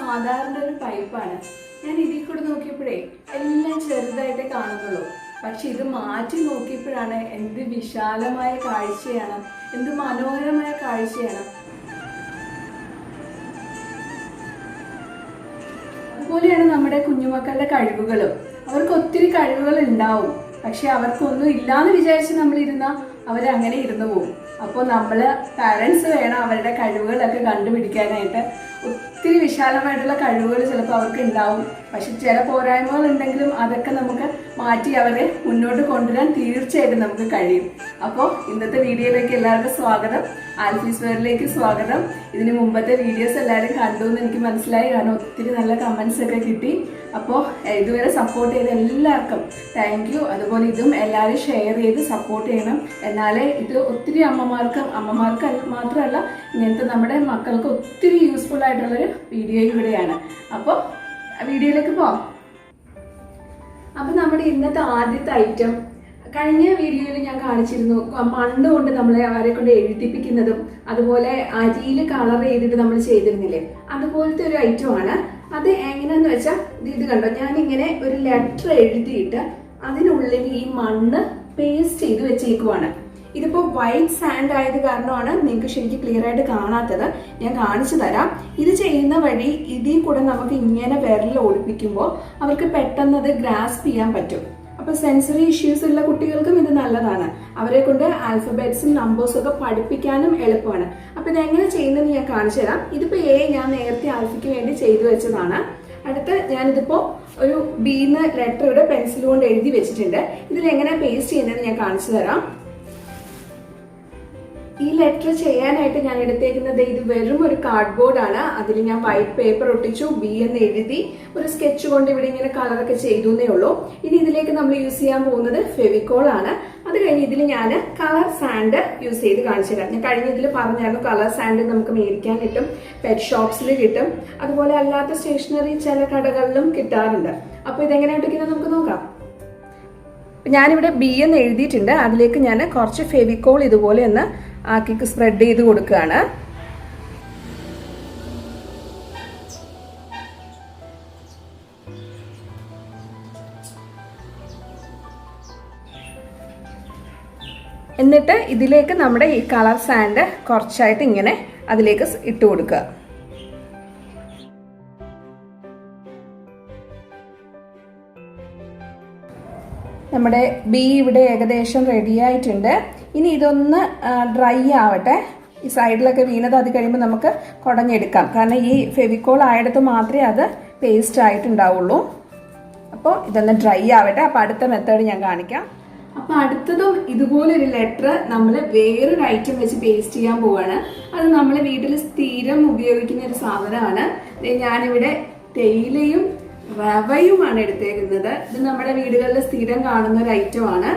സാധാരണ ഒരു പൈപ്പാണ്. ഞാൻ ഇതിൽ കൂടെ നോക്കിയപ്പോഴേ എല്ലാം ചെറുതായിട്ടേ കാണുന്നുള്ളൂ. പക്ഷെ ഇത് മാറ്റി നോക്കിയപ്പോഴാണ് എന്ത് വിശാലമായ കാഴ്ചയാണ്, എന്ത് മനോഹരമായ കാഴ്ചയാണ്. അതുപോലെയാണ് നമ്മുടെ കുഞ്ഞുമക്കളുടെ കഴിവുകളും. അവർക്ക് ഒത്തിരി കഴിവുകൾ ഉണ്ടാവും, പക്ഷെ അവർക്കൊന്നും ഇല്ലാന്ന് വിചാരിച്ച് നമ്മളിരുന്നാൽ അവരങ്ങനെ ഇരുന്നു പോകും. അപ്പോൾ നമ്മൾ പാരൻസ് വേണം അവരുടെ കഴിവുകളൊക്കെ കണ്ടുപിടിക്കാനായിട്ട്. ഒത്തിരി വിശാലമായിട്ടുള്ള കഴിവുകൾ ചിലപ്പോൾ അവർക്ക് ഉണ്ടാവും, പക്ഷെ ചില പോരായ്മകൾ ഉണ്ടെങ്കിലും അതൊക്കെ നമുക്ക് മാറ്റി അവരെ മുന്നോട്ട് കൊണ്ടുവരാൻ തീർച്ചയായിട്ടും നമുക്ക് കഴിയും. അപ്പോൾ ഇന്നത്തെ വീഡിയോയിലേക്ക് എല്ലാവർക്കും സ്വാഗതം, ആൽഫീസ് വേറിലേക്ക് സ്വാഗതം. ഇതിന് മുമ്പത്തെ വീഡിയോസ് എല്ലാവരും കണ്ടു എന്ന് എനിക്ക് മനസ്സിലായി, കാരണം ഒത്തിരി നല്ല കമൻസ് ഒക്കെ കിട്ടി. അപ്പോൾ ഇതുവരെ സപ്പോർട്ട് ചെയ്ത എല്ലാവർക്കും താങ്ക് യു. അതുപോലെ ഇതും എല്ലാവരും ഷെയർ ചെയ്ത് സപ്പോർട്ട് ചെയ്യണം. എന്നാലേ ഇത് ഒത്തിരി അമ്മമാർക്ക് മാത്രമല്ല ഇങ്ങനത്തെ നമ്മുടെ മക്കൾക്ക് ഒത്തിരി യൂസ്ഫുൾ ആയിട്ടുള്ളൊരു വീഡിയോയും കൂടെയാണ്. അപ്പോൾ വീഡിയോയിലേക്ക് പോവാം. അപ്പോൾ നമ്മുടെ ഇന്നത്തെ ആദ്യത്തെ ഐറ്റം കഴിഞ്ഞ വീഡിയോയിൽ ഞാൻ കാണിച്ചിരുന്നു. മണ്ണ് കൊണ്ട് നമ്മളെ അവരെ കൊണ്ട് എഴുതിപ്പിക്കുന്നതും അതുപോലെ അരിയിൽ കളർ ചെയ്തിട്ട് നമ്മൾ ചെയ്തിരുന്നില്ലേ, അതുപോലത്തെ ഒരു ഐറ്റമാണ്. അത് എങ്ങനെയാന്ന് വെച്ചാൽ ഇത് കണ്ടോ, ഞാനിങ്ങനെ ഒരു ലെറ്റർ എഴുതിയിട്ട് അതിനുള്ളിൽ ഈ മണ്ണ് പേസ്റ്റ് ചെയ്ത് വെച്ചേക്കുവാണ്. ഇതിപ്പോൾ വൈറ്റ് സാൻഡ് ആയത് കാരണമാണ് നിങ്ങൾക്ക് ശരിക്കും ക്ലിയർ ആയിട്ട് കാണാത്തത്. ഞാൻ കാണിച്ചു തരാം. ഇത് ചെയ്യുന്ന വഴി ഇതിൽ കൂടെ നമുക്ക് ഇങ്ങനെ വിരൽ ഓടിപ്പിക്കുമ്പോൾ അവർക്ക് പെട്ടെന്ന് അത് ഗ്രാസ്പ് ചെയ്യാൻ പറ്റും. അപ്പോൾ സെൻസറി ഇഷ്യൂസ് ഉള്ള കുട്ടികൾക്കും ഇത് നല്ലതാണ്. അവരെ കൊണ്ട് ആൽഫബറ്റ്സും നമ്പേഴ്സും ഒക്കെ പഠിപ്പിക്കാനും എളുപ്പമാണ്. അപ്പോൾ ഇതെങ്ങനെ ചെയ്യുന്നതെന്ന് ഞാൻ കാണിച്ചു തരാം. ഇതിപ്പോൾ ഞാൻ നേരത്തെ ആൽഫയ്ക്ക് വേണ്ടി ചെയ്തു വെച്ചതാണ്. അടുത്ത് ഞാനിതിപ്പോൾ ഒരു ബീന്ന് ലെറ്റർ ഇവിടെ പെൻസിൽ കൊണ്ട് എഴുതി വെച്ചിട്ടുണ്ട്. ഇതിലെങ്ങനെ പേസ്റ്റ് ചെയ്യുന്നതെന്ന് ഞാൻ കാണിച്ചു തരാം. ഈ ലെറ്റർ ചെയ്യാനായിട്ട് ഞാൻ എടുത്തേക്കുന്നത് ഇത് വെറും ഒരു കാർഡ്ബോർഡ് ആണ്. അതിൽ ഞാൻ വൈറ്റ് പേപ്പർ ഒട്ടിച്ചു, ബി എന്ന് എഴുതി, ഒരു സ്കെച്ച് കൊണ്ട് ഇവിടെ ഇങ്ങനെ കളറൊക്കെ ചെയ്തു എന്നേ ഉള്ളൂ. ഇനി ഇതിലേക്ക് നമ്മൾ യൂസ് ചെയ്യാൻ പോകുന്നത് ഫെവിക്കോൾ ആണ്. അത് കഴിഞ്ഞ് ഇതിൽ ഞാൻ കളർ സാൻഡ് യൂസ് ചെയ്ത് കാണിച്ചു തരാം. ഞാൻ കഴിഞ്ഞ ഇതിൽ പറഞ്ഞായിരുന്നു കളർ സാൻഡ് നമുക്ക് മേടിക്കാൻ കിട്ടും, പെറ്റ് ഷോപ്സിൽ കിട്ടും, അതുപോലെ അല്ലാത്ത സ്റ്റേഷനറി ചില കടകളിലും കിട്ടാറുണ്ട്. അപ്പോൾ ഇതെങ്ങനെ ഒട്ടിക്കുന്നത് നമുക്ക് നോക്കാം. ഞാനിവിടെ ബി എന്ന് എഴുതിയിട്ടുണ്ട്. അതിലേക്ക് ഞാൻ കുറച്ച് ഫെവിക്കോൾ ഇതുപോലെ ഒന്ന് ആക്കി സ്പ്രെഡ് ചെയ്ത് കൊടുക്കുകയാണ്. എന്നിട്ട് ഇതിലേക്ക് നമ്മുടെ ഈ കളർ സാൻഡ് കുറച്ചായിട്ട് ഇങ്ങനെ അതിലേക്ക് ഇട്ട് കൊടുക്കുക. നമ്മുടെ ബി ഇവിടെ ഏകദേശം റെഡി ആയിട്ടുണ്ട്. ഇനി ഇതൊന്ന് ഡ്രൈ ആവട്ടെ. ഈ സൈഡിലൊക്കെ വീണത് അത് കഴിയുമ്പോൾ നമുക്ക് കുടഞ്ഞെടുക്കാം, കാരണം ഈ ഫെവിക്കോൾ ആയിടത്ത് മാത്രമേ അത് പേസ്റ്റ് ആയിട്ടുണ്ടാവുള്ളൂ. അപ്പോൾ ഇതൊന്ന് ഡ്രൈ ആവട്ടെ. അപ്പോൾ അടുത്ത മെത്തേഡ് ഞാൻ കാണിക്കാം. അപ്പോൾ അടുത്തതും ഇതുപോലൊരു ലെറ്റർ നമ്മൾ വേറൊരു ഐറ്റം വെച്ച് പേസ്റ്റ് ചെയ്യാൻ പോവുകയാണ്. അത് നമ്മൾ വീട്ടിൽ സ്ഥിരം ഉപയോഗിക്കുന്ന ഒരു സാധനമാണ്. ഞാനിവിടെ തേയിലയും റവയുമാണ് എടുത്തേക്കുന്നത്. ഇത് നമ്മുടെ വീടുകളിൽ സ്ഥിരം കാണുന്ന ഒരു ഐറ്റമാണ്.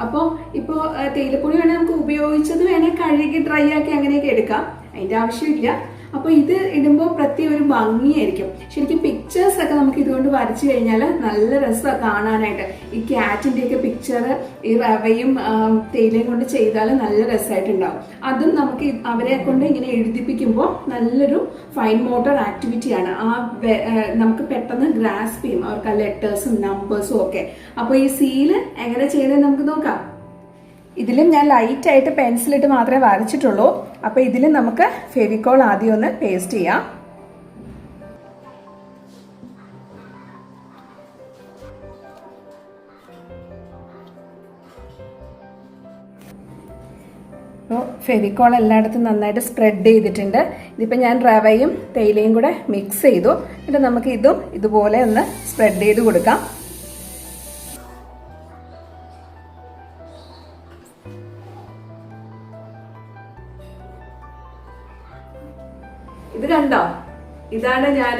അപ്പോൾ ഇപ്പോൾ തേയിലപ്പൊടി വേണേൽ നമുക്ക് ഉപയോഗിച്ചത് വേണേൽ കഴുകി ഡ്രൈ ആക്കി അങ്ങനെയൊക്കെ എടുക്കാം, അതിൻ്റെ ആവശ്യമില്ല. അപ്പോൾ ഇത് ഇടുമ്പോൾ പ്രത്യേക ഒരു ഭംഗിയായിരിക്കും. ശരിക്കും പിക്ചേഴ്സ് ഒക്കെ നമുക്ക് ഇതുകൊണ്ട് വരച്ചു കഴിഞ്ഞാൽ നല്ല രസമാണ് കാണാനായിട്ട്. ഈ ക്യാറ്റിൻ്റെയൊക്കെ പിക്ചർ ഈ റവയും തേയിലയും കൊണ്ട് ചെയ്താൽ നല്ല രസമായിട്ടുണ്ടാവും. അതും നമുക്ക് അവരെ കൊണ്ട് ഇങ്ങനെ എഴുതിപ്പിക്കുമ്പോൾ നല്ലൊരു ഫൈൻ മോട്ടോർ ആക്ടിവിറ്റിയാണ്. നമുക്ക് പെട്ടെന്ന് ഗ്രാസ്പ് ചെയ്യും അവർക്ക് ആ ലെറ്റേഴ്സും നമ്പേഴ്സും ഒക്കെ. അപ്പോൾ ഈ സീല് എങ്ങനെ ചെയ്യണമെന്ന് നമുക്ക് നോക്കാം. ഇതിലും ഞാൻ ലൈറ്റായിട്ട് പെൻസിലിട്ട് മാത്രമേ വരച്ചിട്ടുള്ളൂ. അപ്പോൾ ഇതിലും നമുക്ക് ഫെവിക്കോൾ ആദ്യം ഒന്ന് പേസ്റ്റ് ചെയ്യാം. അപ്പോൾ ഫെവിക്കോൾ എല്ലായിടത്തും നന്നായിട്ട് സ്പ്രെഡ് ചെയ്തിട്ടുണ്ട്. ഇതിപ്പോൾ ഞാൻ റവയും തേയിലയും കൂടെ മിക്സ് ചെയ്തു. എന്നിട്ട് നമുക്ക് ഇതും ഇതുപോലെ ഒന്ന് സ്പ്രെഡ് ചെയ്ത് കൊടുക്കാം. ഇത് കണ്ടോ, ഇതാണ് ഞാൻ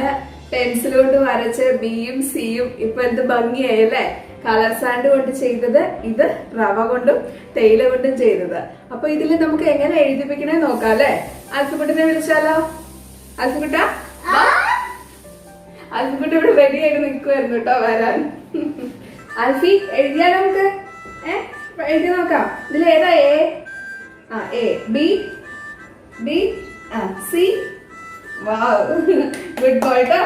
പെൻസിൽ കൊണ്ട് വരച്ച ബിയും സിയും. ഇപ്പൊ എന്ത് ഭംഗിയായി അല്ലേ? കളർ സാൻഡ് കൊണ്ട് ചെയ്തത്, ഇത് റവ കൊണ്ടും തേയില കൊണ്ടും ചെയ്തത്. അപ്പൊ ഇതിൽ നമുക്ക് എങ്ങനെ എഴുതിപ്പിക്കണേ നോക്കാം അല്ലെ? അൽഫക്കുട്ടിനെ വിളിച്ചാലോ? അൽഫക്കുട്ട, അൽഫക്കുട്ട ഇവിടെ റെഡി ആയിട്ട് നിൽക്കുമായിരുന്നു കേട്ടോ വരാൻ. അൽഫി എഴുതിയാലോ നമുക്ക്? എഴുതി നോക്കാം. ഇതിൽ ഏതാ? A, B, B, C, wow, good boy ട്ടോ.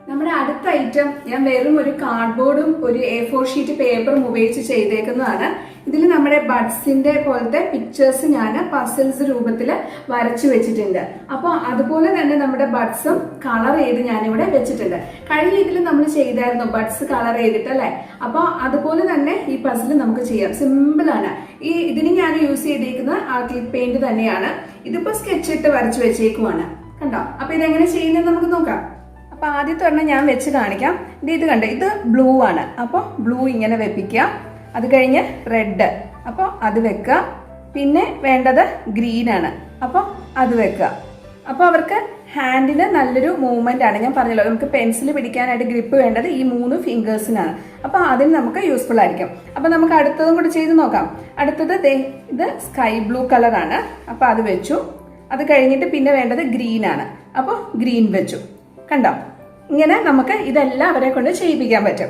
നമ്മുടെ അടുത്ത ഐറ്റം ഞാൻ വെറും ഒരു കാർഡ്ബോർഡും ഒരു A4 ഷീറ്റ് പേപ്പറും ഉപയോഗിച്ച് ചെയ്തേക്കുന്നതാണ്. ഇതിൽ നമ്മുടെ ബഡ്സിന്റെ പോലത്തെ പിക്ചേഴ്സ് ഞാൻ പസിൽസ് രൂപത്തിൽ വരച്ചു വെച്ചിട്ടുണ്ട്. അപ്പോൾ അതുപോലെ തന്നെ നമ്മുടെ ബഡ്സും കളർ ചെയ്ത് ഞാനിവിടെ വെച്ചിട്ടുണ്ട്. കഴിഞ്ഞ ഇതിൽ നമ്മൾ ചെയ്തായിരുന്നു ബഡ്സ് കളർ ചെയ്തിട്ട് അല്ലെ. അപ്പോൾ അതുപോലെ തന്നെ ഈ പസിൽ നമുക്ക് ചെയ്യാം. സിമ്പിൾ ആണ്. ഇതിന് ഞാൻ യൂസ് ചെയ്തിരിക്കുന്ന ആക്രിലിക് പെയിന്റ് തന്നെയാണ്. ഇതിപ്പോ സ്കെച്ച് ഇട്ട് വരച്ചു വെച്ചേക്കുവാണ്. കണ്ടോ? അപ്പൊ ഇതെങ്ങനെ ചെയ്യുന്നത് നമുക്ക് നോക്കാം. അപ്പൊ ആദ്യത്തെ ഒരെണ്ണം ഞാൻ വെച്ച് കാണിക്കാം. ഇത് കണ്ടോ, ഇത് ബ്ലൂ ആണ്. അപ്പോൾ ബ്ലൂ ഇങ്ങനെ വെപ്പിക്കുക. അത് കഴിഞ്ഞ് റെഡ്, അപ്പോൾ അത് വെക്കുക. പിന്നെ വേണ്ടത് ഗ്രീൻ ആണ്. അപ്പോൾ അത് വെക്കുക. അപ്പോൾ അവർക്ക് ഹാൻഡിന് നല്ലൊരു മൂവ്മെന്റ് ആണ്. ഞാൻ പറഞ്ഞല്ലോ, നമുക്ക് പെൻസിൽ പിടിക്കാനായിട്ട് ഗ്രിപ്പ് വേണ്ടത് ഈ 3 ഫിംഗേഴ്സിനാണ്. അപ്പോൾ അതിന് നമുക്ക് യൂസ്ഫുൾ ആയിരിക്കും. അപ്പോൾ നമുക്ക് അടുത്തതും കൂടി ചെയ്ത് നോക്കാം. അടുത്തത് ഇത് സ്കൈ ബ്ലൂ കളറാണ്. അപ്പോൾ അത് വെച്ചു. അത് കഴിഞ്ഞിട്ട് പിന്നെ വേണ്ടത് ഗ്രീൻ ആണ്. അപ്പോൾ ഗ്രീൻ വെച്ചു. കണ്ടോ? ഇങ്ങനെ നമുക്ക് ഇതെല്ലാം അവരെ കൊണ്ട് ചെയ്യിപ്പിക്കാൻ പറ്റും.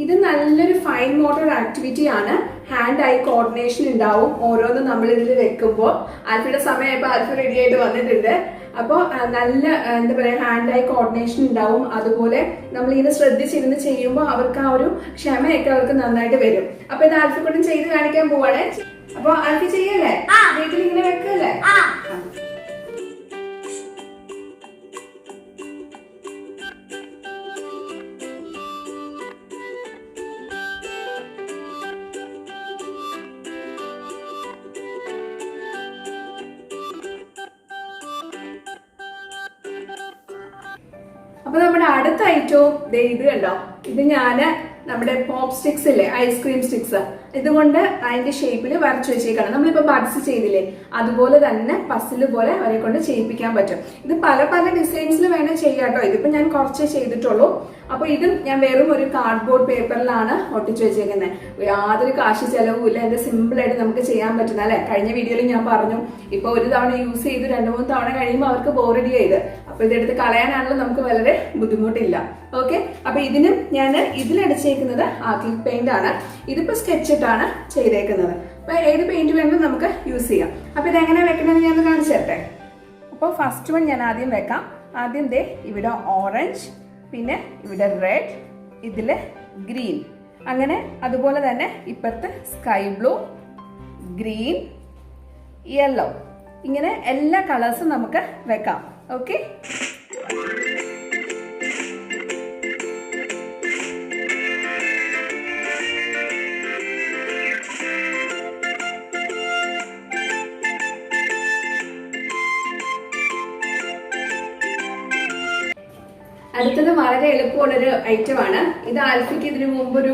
ഇത് നല്ലൊരു ഫൈൻ മോട്ടോർ ആക്ടിവിറ്റി ആണ്. ഹാൻഡ് ഐ കോർഡിനേഷൻ ഉണ്ടാവും. ഓരോന്നും നമ്മൾ ഇതിൽ വെക്കുമ്പോൾ ആൽഫിയുടെ സമയമായപ്പോൾ ആൽഫ റെഡി ആയിട്ട് വന്നിട്ടുണ്ട്. അപ്പോൾ നല്ല എന്താ പറയാ, ഹാൻഡ് ഐ കോർഡിനേഷൻ ഉണ്ടാവും. അതുപോലെ നമ്മൾ ഇങ്ങനെ ശ്രദ്ധിച്ചിരുന്ന് ചെയ്യുമ്പോൾ അവർക്ക് ആ ഒരു ക്ഷമയൊക്കെ അവർക്ക് നന്നായിട്ട് വരും. അപ്പൊ ഇത് ആൽഫ കൊണ്ടും ചെയ്ത് കാണിക്കാൻ പോവാണ്. അപ്പൊ ആൽഫ ചെയ്യല്ലേ? വീട്ടിൽ ഇങ്ങനെ വെക്കല്ലേ? അപ്പൊ നമ്മുടെ അടുത്ത ഐറ്റവും ഇത് കണ്ടോ. ഇത് ഞാന് നമ്മുടെ പോപ്പ് സ്റ്റിക്സ് ഇല്ലേ, ഐസ്ക്രീം സ്റ്റിക്സ്, ഇതുകൊണ്ട് അതിന്റെ ഷേപ്പിൽ വരച്ചു വെച്ചേക്കാണ്. നമ്മളിപ്പോ ബഡ്സ് ചെയ്തില്ലേ, അതുപോലെ തന്നെ പസില് പോലെ അവരെ കൊണ്ട് ചെയ്യിപ്പിക്കാൻ പറ്റും. ഇത് പല പല ഡിസൈൻസിൽ വേണേൽ ചെയ്യാട്ടോ. ഇതിപ്പോ ഞാൻ കുറച്ചേ ചെയ്തിട്ടുള്ളൂ. അപ്പൊ ഇത് ഞാൻ വെറും ഒരു കാർഡ്ബോർഡ് പേപ്പറിലാണ് ഒട്ടിച്ചു വെച്ചേക്കുന്നത്. യാതൊരു കാശ് ചെലവും ഇല്ല. ഇത് സിമ്പിൾ ആയിട്ട് നമുക്ക് ചെയ്യാൻ പറ്റുന്ന അല്ലെ. കഴിഞ്ഞ വീഡിയോയിൽ ഞാൻ പറഞ്ഞു, ഇപ്പൊ ഒരു തവണ യൂസ് ചെയ്ത് 2-3 തവണ കഴിയുമ്പോൾ അവർക്ക് ബോറടി ചെയ്ത്, അപ്പൊ ഇതെടുത്ത് കളയാനാണല്ലോ നമുക്ക് വളരെ ബുദ്ധിമുട്ടില്ല. ഓക്കെ, അപ്പൊ ഇതിനും ഞാൻ ഇതിലടിച്ചേക്കുന്നത് ആക്രിലിക് പെയിന്റ് ആണ്. ഇതിപ്പോ സ്കെച്ച് ഇട്ടാണ് ചെയ്തേക്കുന്നത്. അപ്പൊ ഏത് പെയിന്റ് വേണമെങ്കിലും നമുക്ക് യൂസ് ചെയ്യാം. അപ്പൊ ഇതെങ്ങനെ വെക്കണമെന്ന് ഞാൻ കാണിച്ചു തരട്ടെ. അപ്പോൾ ഫസ്റ്റ് വൺ ഞാൻ ആദ്യം വെക്കാം. ആദ്യം ഇവിടെ ഓറഞ്ച്, പിന്നെ ഇവിടെ റെഡ്, ഇതില് ഗ്രീൻ, അങ്ങനെ അതുപോലെ തന്നെ ഇപ്പുറത്ത് സ്കൈ ബ്ലൂ, ഗ്രീൻ, യെല്ലോ, ഇങ്ങനെ എല്ലാ കളേഴ്സും നമുക്ക് വെക്കാം. ഓക്കെ, അടുത്തത് വളരെ എളുപ്പമുള്ളൊരു ഐറ്റം ആണ്. ഇത് ആൽഫയ്ക്ക് ഇതിനു മുമ്പൊരു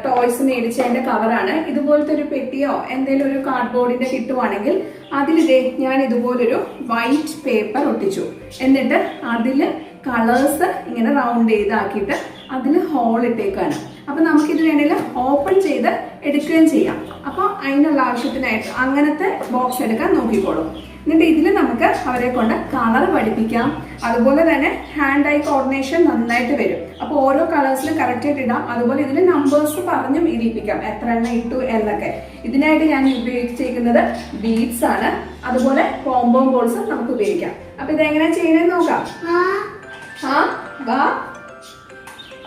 ടോയ്സ് മേടിച്ചതിന്റെ കവറാണ്. ഇതുപോലത്തെ ഒരു പെട്ടിയോ എന്തെങ്കിലും ഒരു കാർഡ്ബോർഡിന്റെ കിട്ടുവാണെങ്കിൽ അതിലിതേ ഞാൻ ഇതുപോലൊരു വൈറ്റ് പേപ്പർ ഒട്ടിച്ചു. എന്നിട്ട് അതില് കളേഴ്സ് ഇങ്ങനെ റൗണ്ട് ചെയ്താക്കിയിട്ട് അതിൽ ഹോൾ ഇട്ടേക്കാണ്. അപ്പൊ നമുക്കിത് വേണമെങ്കിൽ ഓപ്പൺ ചെയ്ത് എടുക്കുകയും ചെയ്യാം. അപ്പൊ അതിനുള്ള ആവശ്യത്തിനായിട്ട് അങ്ങനത്തെ ബോക്സ് എടുക്കാൻ നോക്കിക്കോളും. എന്നിട്ട് ഇതിൽ നമുക്ക് അവരെ കൊണ്ട് കളർ പഠിപ്പിക്കാം. അതുപോലെ തന്നെ ഹാൻഡ് ഐ കോർഡിനേഷൻ നന്നായിട്ട് വരും. അപ്പോൾ ഓരോ കളേഴ്സിലും കറക്റ്റ് ആയിട്ട് ഇടാം. അതുപോലെ ഇതിൽ നമ്പേഴ്സ് പറഞ്ഞും ഇരിപ്പിക്കാം, എത്ര എണ്ണം ഇട്ടു എന്നൊക്കെ. ഇതിനായിട്ട് ഞാൻ ഉപയോഗിച്ചിരിക്കുന്നത് ബീഡ്സ് ആണ്. അതുപോലെ പോംപോം ബോൾസ് നമുക്ക് ഉപയോഗിക്കാം. അപ്പൊ ഇതെങ്ങനെ ചെയ്യുന്നതെന്ന് നോക്കാം.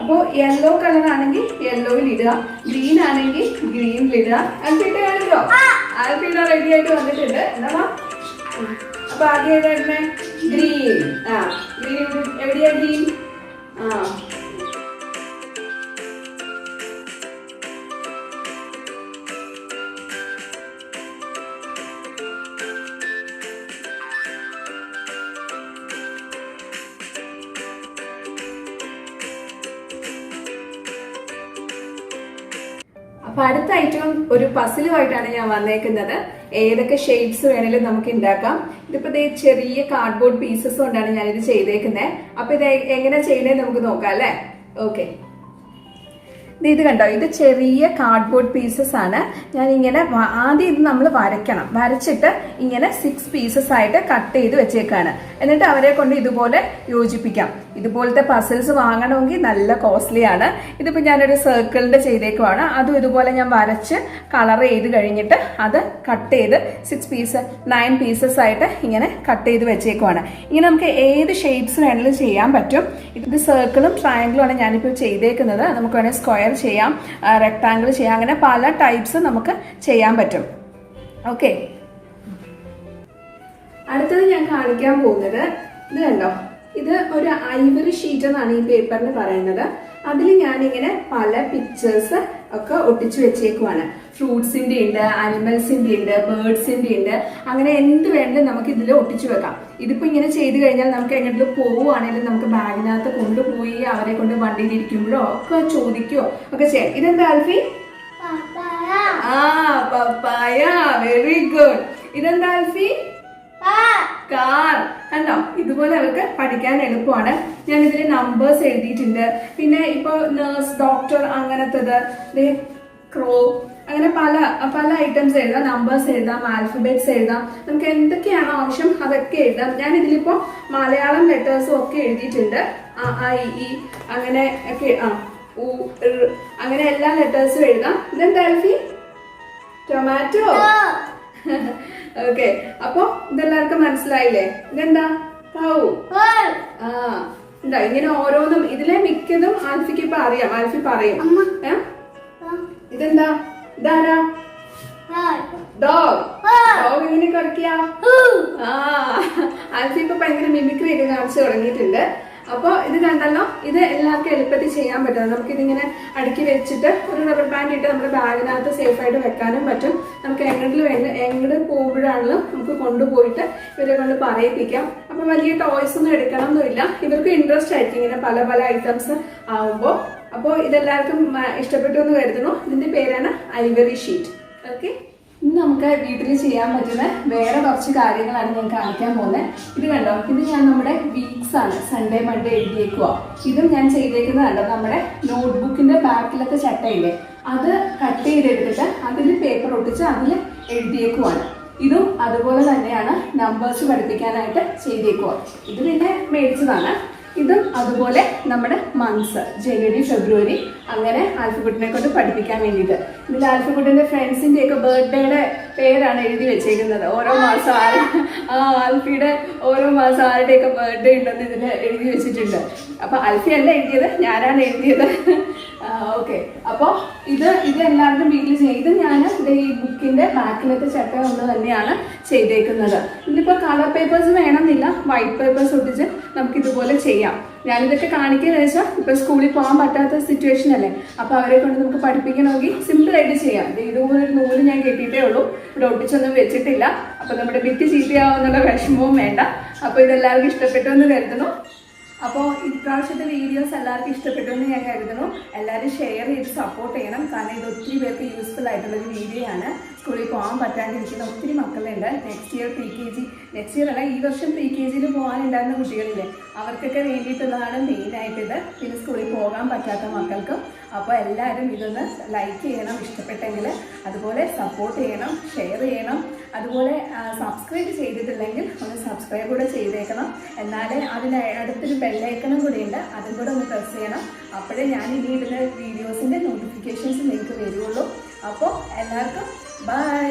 അപ്പോ യെല്ലോ കളർ ആണെങ്കിൽ യെല്ലോയിൽ ഇടുക, ഗ്രീൻ ആണെങ്കിൽ ഗ്രീനിൽ ഇടുക. ആൽഫിട്ട് കാണിക്കോ? ആൽഫിട്ട റെഡി ആയിട്ട് വന്നിട്ടുണ്ട്. എന്താ അപ്പൊ ആദ്യം ഏതായിരുന്നേ? ഗ്രീൻ. ഗ്രീൻ എവിടെയാ ഗ്രീൻ? അപ്പൊ അടുത്ത ഐറ്റം ഒരു പസിലുമായിട്ടാണ് ഞാൻ വന്നേക്കുന്നത്. ഏതൊക്കെ ഷേപ്സ് വേണേലും നമുക്ക് ഉണ്ടാക്കാം. ഇതിപ്പോ ചെറിയ കാർഡ്ബോർഡ് പീസസ് കൊണ്ടാണ് ഞാനിത് ചെയ്തേക്കുന്നത്. അപ്പൊ ഇത് എങ്ങനെ ചെയ്യുന്നത് നമുക്ക് നോക്കാം അല്ലെ. ഓക്കെ, ഇത് കണ്ടോ, ഇത് ചെറിയ കാർഡ്ബോർഡ് പീസസ് ആണ്. ഞാൻ ഇങ്ങനെ ആദ്യം ഇത് നമ്മൾ വരയ്ക്കണം. വരച്ചിട്ട് ഇങ്ങനെ 6 പീസസ് ആയിട്ട് കട്ട് ചെയ്ത് വെച്ചേക്കാണ്. എന്നിട്ട് അവരെ കൊണ്ട് ഇതുപോലെ യോജിപ്പിക്കാം. ഇതുപോലത്തെ പസിൽസ് വാങ്ങണമെങ്കിൽ നല്ല കോസ്റ്റ്ലി ആണ്. ഇതിപ്പോൾ ഞാനൊരു സർക്കിളിന്റെ ചെയ്തേക്കുവാണ്. അതും ഇതുപോലെ ഞാൻ വരച്ച് കളർ ചെയ്ത് കഴിഞ്ഞിട്ട് അത് കട്ട് ചെയ്ത് 9 പീസസ് ആയിട്ട് ഇങ്ങനെ കട്ട് ചെയ്ത് വെച്ചേക്കുവാണ്. ഇങ്ങനെ നമുക്ക് ഏത് ഷേപ്സ് വേണമെങ്കിലും ചെയ്യാൻ പറ്റും. ഇത് സർക്കിളും ട്രയാങ്കിളും ആണ് ഞാനിപ്പോൾ ചെയ്തേക്കുന്നത്. നമുക്ക് വേണമെങ്കിൽ സ്ക്വയർ ചെയ്യാം, റെക്ടാങ്കിൾ ചെയ്യാം, അങ്ങനെ പല ടൈപ്സ് നമുക്ക് ചെയ്യാൻ പറ്റും. ഓക്കെ, അടുത്തത് ഞാൻ കാണിക്കാൻ പോകുന്നത് ഇത് കണ്ടോ, ഇത് ഒരു ഐവറി ഷീറ്റ് എന്നാണ് ഈ പേപ്പറിന് പറയുന്നത്. അതിൽ ഞാനിങ്ങനെ പല പിക്ചേഴ്സ് ഒക്കെ ഒട്ടിച്ചു വെച്ചേക്കുവാണ്. ഫ്രൂട്ട്സിന്റെ ഉണ്ട്, അനിമൽസിന്റെ ഉണ്ട്, ബേർഡ്സിന്റെ ഉണ്ട്, അങ്ങനെ എന്ത് വേണമെങ്കിലും നമുക്ക് ഇതിൽ ഒട്ടിച്ചു വെക്കാം. ഇതിപ്പോ ഇങ്ങനെ ചെയ്ത് കഴിഞ്ഞാൽ നമുക്ക് എങ്ങോട്ടും പോവുകയാണെങ്കിലും നമുക്ക് ബാഗിനകത്ത് കൊണ്ടുപോയി അവരെ കൊണ്ട് വണ്ടിയിൽ ഇരിക്കുമ്പോഴോ ഒക്കെ ചോദിക്കോ ഒക്കെ ചെയ്യാം. ഇതെന്താ ആൽഫി? പപ്പായ. Very good. ഇതെന്താ ആൽഫി? കാർ. കണ്ടോ, ഇതുപോലെ അവർക്ക് പഠിക്കാൻ എളുപ്പമാണ്. ഞാൻ ഇതിൽ നമ്പേഴ്സ് എഴുതിയിട്ടുണ്ട്. പിന്നെ ഇപ്പൊ നഴ്സ്, ഡോക്ടർ, അങ്ങനത്തത്, ക്രോ, അങ്ങനെ പല പല ഐറ്റംസ് എഴുതാം. നമ്പേഴ്സ് എഴുതാം, ആൽഫബറ്റ്സ് എഴുതാം, നമുക്ക് എന്തൊക്കെയാണോ ആവശ്യം അതൊക്കെ എഴുതാം. ഞാൻ ഇതിലിപ്പോ മലയാളം ലെറ്റേഴ്സും ഒക്കെ എഴുതിയിട്ടുണ്ട്. അ, ഇ, അങ്ങനെ ഒക്കെ, ഉ, അങ്ങനെ എല്ലാ ലെറ്റേഴ്സും എഴുതാം. ഇതെന്താ ആൽഫി? ടൊമാറ്റോ. ഓക്കെ, അപ്പൊ ഇതെല്ലാവർക്കും മനസ്സിലായില്ലേ? ഇതെന്താ? കൗ. എന്താ ഇങ്ങനെ ഓരോന്നും ഇതിലെ മിക്കതും ആൽഫിക്ക് ഇപ്പൊ അറിയാം. ആൽഫി പറയും. ഇതെന്താ? ഇതാരാ? ഡോഗ്. ഡോഗ് എങ്ങനെ കളിക്കാ? ആൽഫി ഇപ്പൊ ഭയങ്കര മിമിക്രി ഒക്കെ കാണിച്ചു തുടങ്ങിയിട്ടുണ്ട്. അപ്പോൾ ഇത് കണ്ടല്ലോ, ഇത് എല്ലാവർക്കും എളുപ്പത്തിൽ ചെയ്യാൻ പറ്റും. നമുക്കിതിങ്ങനെ അടുക്കി വെച്ചിട്ട് ഒരു റബ്ബർ ബാൻഡ് ഇട്ട് നമ്മുടെ ബാഗിനകത്ത് സേഫ് ആയിട്ട് വെക്കാനും പറ്റും. നമുക്ക് എങ്ങോട്ട് പോകുമ്പോഴാണെങ്കിലും നമുക്ക് കൊണ്ടുപോയിട്ട് ഇവരെ കൊണ്ട് പറയിപ്പിക്കാം. അപ്പൊ വലിയ ടോയ്സ് ഒന്നും എടുക്കണം എന്നില്ല. ഇവർക്ക് ഇൻട്രസ്റ്റ് ആയിരിക്കും ഇങ്ങനെ പല പല ഐറ്റംസ് ആവുമ്പോൾ. അപ്പോൾ ഇതെല്ലാവർക്കും ഇഷ്ടപ്പെട്ടു എന്ന് കരുതുന്നു. ഇതിന്റെ പേരാണ് ഐവറി ഷീറ്റ്. ഓക്കെ, ഇന്ന് നമുക്ക് വീട്ടിൽ ചെയ്യാൻ പറ്റുന്ന വേറെ കുറച്ച് കാര്യങ്ങളാണ് ഞാൻ കാണിക്കാൻ പോകുന്നത്. ഇത് കണ്ടോ, ഇത് ഞാൻ നമ്മുടെ വീക്സ് ആണ്, സൺഡേ മൺഡേ എഴുതിയേക്കുക. ഇതും ഞാൻ ചെയ്തേക്കുന്നത് കണ്ടോ, നമ്മുടെ നോട്ട്ബുക്കിന്റെ ബാക്കിലത്തെ ചട്ടയില്ലേ, അത് കട്ട് ചെയ്തെടുത്തിട്ട് അതിൽ പേപ്പർ ഒട്ടിച്ച് അതിൽ എഴുതിയേക്കുവാണ്. ഇതും അതുപോലെ തന്നെയാണ് നമ്പേഴ്സ് പഠിപ്പിക്കാനായിട്ട് ചെയ്തേക്കുക. ഇത് പിന്നെ മേടിച്ചതാണ്. ഇതും അതുപോലെ നമ്മുടെ മന്ത്സ്, ജനുവരി, ഫെബ്രുവരി, അങ്ങനെ ആൽഫബറ്റിനെ കൊണ്ട് പഠിപ്പിക്കാൻ വേണ്ടിയിട്ട്. ഇതിൽ ആൽഫബറ്റിന്റെ ഫ്രണ്ട്സിന്റെ ഒക്കെ ബർത്ത്ഡേയുടെ പേരാണ് എഴുതി വെച്ചേക്കുന്നത്. ഓരോ മാസം ആൽഫിയുടെ ഓരോ മാസം ആരുടെയൊക്കെ ബർത്ത്ഡേ ഉണ്ടെന്ന് ഇതിൽ എഴുതി വെച്ചിട്ടുണ്ട്. അപ്പൊ ആൽഫി അല്ല എഴുതിയത്, ഞാനാണ് എഴുതിയത്. ഓക്കെ, അപ്പോൾ ഇത് എല്ലാവരും വീട്ടിൽ ചെയ്ത് ഞാൻ ഈ ബുക്കിന്റെ ബാക്കിലത്തെ ചട്ട ഒന്ന് തന്നെയാണ് ചെയ്തേക്കുന്നത്. ഇതിലിപ്പോൾ കളർ പേപ്പേഴ്സ് വേണമെന്നില്ല, വൈറ്റ് പേപ്പേഴ്സ് ഒട്ടിച്ച് നമുക്ക് ഇതുപോലെ ചെയ്യാം. ഞാനിതൊക്കെ കാണിക്കുന്നത് വെച്ചാൽ ഇപ്പൊ സ്കൂളിൽ പോകാൻ പറ്റാത്ത സിറ്റുവേഷൻ അല്ലേ, അപ്പൊ അവരെ കൊണ്ട് നമുക്ക് പഠിപ്പിക്കണമെങ്കിൽ സിമ്പിൾ ആയിട്ട് ചെയ്യാം. ഇതുപോലെ ഒരു നൂല് ഞാൻ കെട്ടിയിട്ടേ ഉള്ളൂ, ഇവിടെ ഒട്ടിച്ചൊന്നും വെച്ചിട്ടില്ല. അപ്പൊ നമ്മുടെ ബിറ്റ് ചീത്തയാവുന്നുള്ള വിഷമവും വേണ്ട. അപ്പൊ ഇതെല്ലാവർക്കും ഇഷ്ടപ്പെട്ടു എന്ന് കരുതുന്നു. അപ്പോൾ ഇപ്രാവശ്യത്തെ വീഡിയോസ് എല്ലാവർക്കും ഇഷ്ടപ്പെട്ടു എന്ന് ഞാൻ കരുതുന്നു. എല്ലാവരും ഷെയർ ചെയ്ത് സപ്പോർട്ട് ചെയ്യണം. കാരണം ഇത് ഒത്തിരി പേർക്ക് യൂസ്ഫുൾ ആയിട്ടുള്ളൊരു വീഡിയോ ആണ്. സ്കൂളിൽ പോകാൻ പറ്റാണ്ടിരിക്കുന്ന ഒത്തിരി മക്കളുണ്ട്. നെക്സ്റ്റ് ഇയർ നെക്സ്റ്റ് ഇയർ അല്ല, ഈ വർഷം PKGയിൽ പോകാനുണ്ടായിരുന്ന കുട്ടികളില്ലേ, അവർക്കൊക്കെ വേണ്ടിയിട്ടുള്ളതാണ് മെയിനായിട്ടിത്. പിന്നെ സ്കൂളിൽ പോകാൻ പറ്റാത്ത മക്കൾക്കും. അപ്പോൾ എല്ലാവരും ഇതൊന്ന് ലൈക്ക് ചെയ്യണം ഇഷ്ടപ്പെട്ടെങ്കിൽ, അതുപോലെ സപ്പോർട്ട് ചെയ്യണം, ഷെയർ ചെയ്യണം. അതുപോലെ സബ്സ്ക്രൈബ് ചെയ്തിട്ടില്ലെങ്കിൽ ഒന്ന് സബ്സ്ക്രൈബ് കൂടെ ചെയ്തേക്കണം. എന്നാലേ അതിന് അടുത്തൊരു ബെല്ലൈക്കണും കൂടി ഉണ്ട്, അതും കൂടെ ഒന്ന് പ്രസ് ചെയ്യണം. അപ്പോഴേ ഞാൻ ഇനി ഇടുന്ന വീഡിയോസിൻ്റെ നോട്ടിഫിക്കേഷൻസ് നിങ്ങൾക്ക് വരുള്ളൂ. അപ്പോൾ എല്ലാവർക്കും ബൈ.